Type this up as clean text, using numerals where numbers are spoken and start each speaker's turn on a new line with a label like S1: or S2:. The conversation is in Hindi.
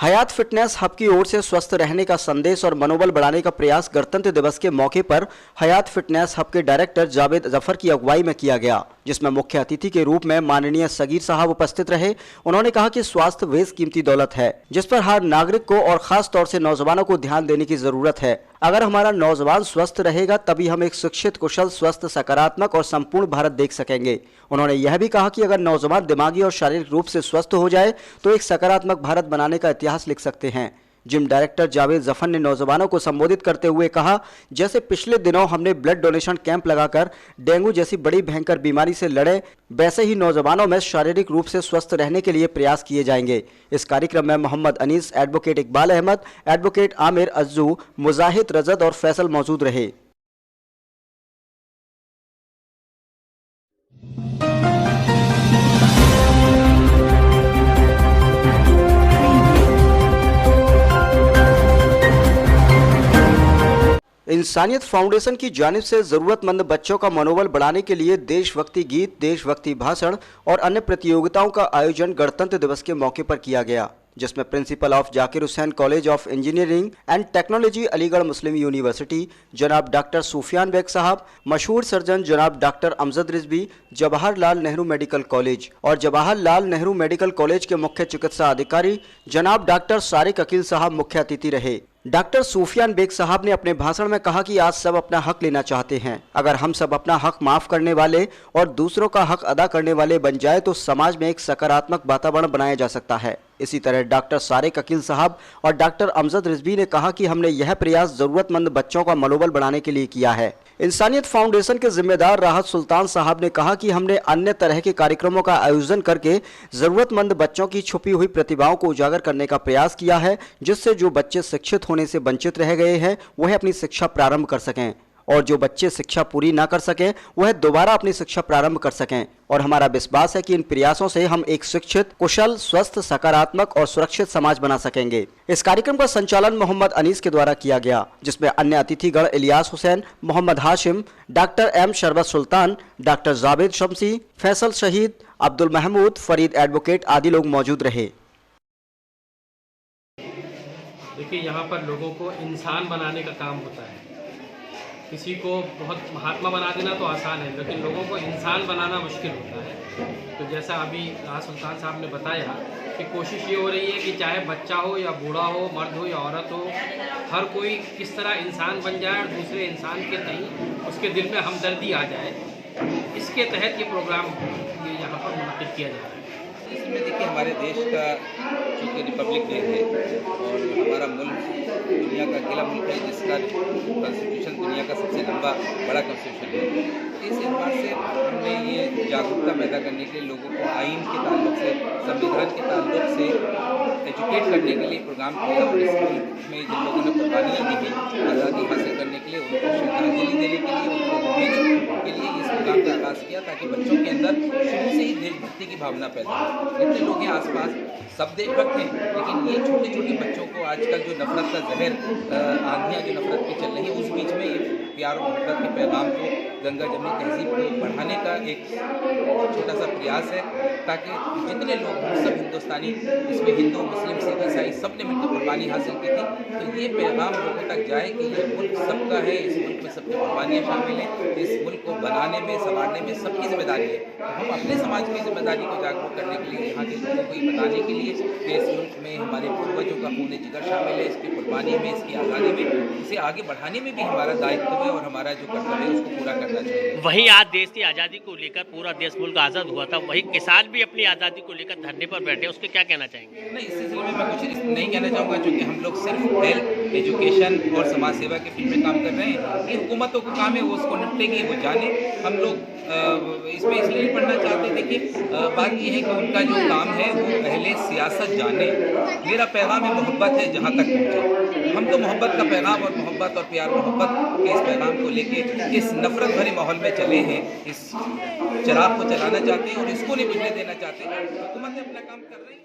S1: हयात फिटनेस हब की ओर से स्वस्थ रहने का संदेश और मनोबल बढ़ाने का प्रयास गणतंत्र दिवस के मौके पर हयात फिटनेस हब के डायरेक्टर जावेद जफर की अगुवाई में किया गया, जिसमें मुख्य अतिथि के रूप में माननीय सगीर साहब उपस्थित रहे। उन्होंने कहा कि स्वास्थ्य बेशकीमती दौलत है, जिस पर हर नागरिक को और खास तौर से नौजवानों को ध्यान देने की जरूरत है। अगर हमारा नौजवान स्वस्थ रहेगा तभी हम एक शिक्षित, कुशल, स्वस्थ, सकारात्मक और संपूर्ण भारत देख सकेंगे। उन्होंने यह भी कहा कि अगर नौजवान दिमागी और शारीरिक रूप से स्वस्थ हो जाए तो एक सकारात्मक भारत बनाने का इतिहास लिख सकते हैं। जिम डायरेक्टर जावेद जफर ने नौजवानों को संबोधित करते हुए कहा, जैसे पिछले दिनों हमने ब्लड डोनेशन कैंप लगाकर डेंगू जैसी बड़ी भयंकर बीमारी से लड़े, वैसे ही नौजवानों में शारीरिक रूप से स्वस्थ रहने के लिए प्रयास किए जाएंगे। इस कार्यक्रम में मोहम्मद अनीस, एडवोकेट इकबाल अहमद, एडवोकेट आमिर अज्जू, मुजाहिद रजद और फैसल मौजूद रहे। इंसानियत फाउंडेशन की जानिब से जरूरतमंद बच्चों का मनोबल बढ़ाने के लिए देशभक्ति गीत, देशभक्ति भाषण और अन्य प्रतियोगिताओं का आयोजन गणतंत्र दिवस के मौके पर किया गया, जिसमें principle of Zakir Hussain college of engineering and technology Aligarh Muslim university जनाब डॉक्टर सूफियान बेग साहब, मशहूर सर्जन जनाब doctor Amjad Rizvi, Jawaharlal Nehru medical college और जवाहरलाल नेहरू मेडिकल कॉलेज के मुख्य चिकित्सा अधिकारी जनाब डॉक्टर सारिक अकील साहब मुख्य अतिथि रहे। डॉक्टर सूफियान बेग साहब ने अपने भाषण में कहा कि आज सब अपना हक लेना चाहते हैं। अगर हम सब अपना हक माफ करने वाले और दूसरों का हक अदा करने वाले बन जाए तो समाज में एक सकारात्मक वातावरण बनाया जा सकता है। इसी तरह डॉक्टर सारिक अकील साहब और डॉक्टर अमजद रिजवी ने कहा कि हमने यह प्रयास जरूरतमंद बच्चों का मनोबल बढ़ाने के लिए किया है। इंसानियत फाउंडेशन के जिम्मेदार राहत सुल्तान साहब ने कहा कि हमने अन्य तरह के कार्यक्रमों का आयोजन करके जरूरतमंद बच्चों की छुपी हुई प्रतिभाओं को उजागर करने का प्रयास किया है, जिससे जो बच्चे शिक्षित होने से वंचित रह गए हैं वह अपनी शिक्षा प्रारंभ कर सकें और जो बच्चे शिक्षा पूरी ना कर सकें वह दोबारा अपनी शिक्षा प्रारंभ कर सकें। और हमारा विश्वास है कि इन प्रयासों से हम एक शिक्षित, कुशल, स्वस्थ, सकारात्मक और सुरक्षित समाज बना सकेंगे। इस कार्यक्रम का संचालन मोहम्मद अनीस के द्वारा किया गया, जिसमें अन्य अतिथिगण इलियास हुसैन, मोहम्मद हाशिम, डॉक्टर एम शरबत सुल्तान, डॉक्टर जावेद शमसी, फैसल शहीद, अब्दुल महमूद, फरीद एडवोकेट आदि लोग मौजूद रहे।
S2: देखिए, यहाँ पर लोगों को इंसान बनाने का काम होता है। किसी को बहुत महात्मा बना देना तो आसान है, लेकिन लोगों को इंसान बनाना मुश्किल होता है। तो जैसा अभी राहत सुल्तान साहब ने बताया कि कोशिश ये हो रही है कि चाहे बच्चा हो या बूढ़ा हो, मर्द हो या औरत हो, हर कोई किस तरह इंसान बन जाए और दूसरे इंसान के तहीं उसके दिल में हमदर्दी आ जाए। इसके तहत ये प्रोग्राम यहाँ पर मुनक़िद किया जा रहा है।
S3: इसमें देखिए, हमारे देश का चूँकि रिपब्लिक डे है और हमारा मुल्क दुनिया का अकेला मुल्क है जिसका कॉन्स्टिट्यूशन दुनिया का सबसे लंबा बड़ा कॉन्स्टिट्यूशन है। इस एतबार से हमने ये जागरूकता पैदा करने के लिए लोगों को आइन के ताल्लुक से, संविधान के ताल्लुक से एजुकेट करने के लिए प्रोग्राम किया और इस मुल्क में जिन लोगों ने कुर्बानियाँ दी हैं आज़ादी हासिल करने के लिए, उनको श्रद्धांजलि देने के लिए, उनको के लिए इस प्रोग्राम का आगाज़ किया ताकि बच्चों के अंदर शुरू से ही देशभक्ति की भावना पैदा हो। जितने लोग हैं आसपास सब देशभक्त हैं, लेकिन ये छोटे छोटे बच्चों को आजकल जो नफरत का जहर, आंधियाँ जो नफरत की चल रही हैं, उस बीच में ये प्यार और मोहब्बत के पैगाम को, गंगा जमुनी तहजीब को बढ़ाने का एक छोटा सा प्रयास है ताकि जितने लोग सब हिंदुस्तानी, इसमें हिंदू, मुस्लिम, सिख, ईसाई सब ने मिलकर कुर्बानी हासिल की थी, तो ये पैगाम लोगों तक जाए कि ये मुल्क सबका है, इस मुल्क में सबकी कुर्बानियाँ शामिल हैं, इस मुल्क को बनाने में, संवारने में सबकी जिम्मेदारी है। तो हम अपने समाज की जिम्मेदारी को जागरूक करने के लिए, यहाँ के लोगों को ये बताने के लिए कि इस मुल्क में हमारे पूर्वजों का खून जिगर शामिल है, इसकी कुर्बानी में, इसकी आज़ादी में, इसे आगे बढ़ाने में भी हमारा दायित्व है और हमारा जो कर्तव्य है उसको पूरा करना चाहिए।
S4: वहीं आज देश की आज़ादी को लेकर पूरा देश मुल्क आज़ाद हुआ था, वहीं किसान भी अपनी आज़ादी को लेकर धरने पर बैठे, उसके क्या कहना चाहेंगे?
S3: नहीं, इस सिलसिले में मैं कुछ नहीं कहना चाहूँगा, क्योंकि हम लोग सिर्फ हेल्थ, एजुकेशन और समाज सेवा के फील्ड में काम कर रहे हैं। ये हुकूमतों का काम है, वो उसको निपटेगी, वो जाने। हम लोग इसमें इसलिए नहीं पढ़ना चाहते। देखिए, बात ये है कि उनका जो काम है वो पहले सियासत जाने। मेरा पैगाम है मोहब्बत है जहाँ तक पहुँचे। हम तो मोहब्बत का पैगाम और मोहब्बत और प्यार मोहब्बत के इस पैगाम को लेके इस नफरत भरे माहौल में चले हैं, इस चिराग को चलाना चाहते हैं और इसको नहीं बुझने देना चाहते। हुकूमत अपना काम कर रही है।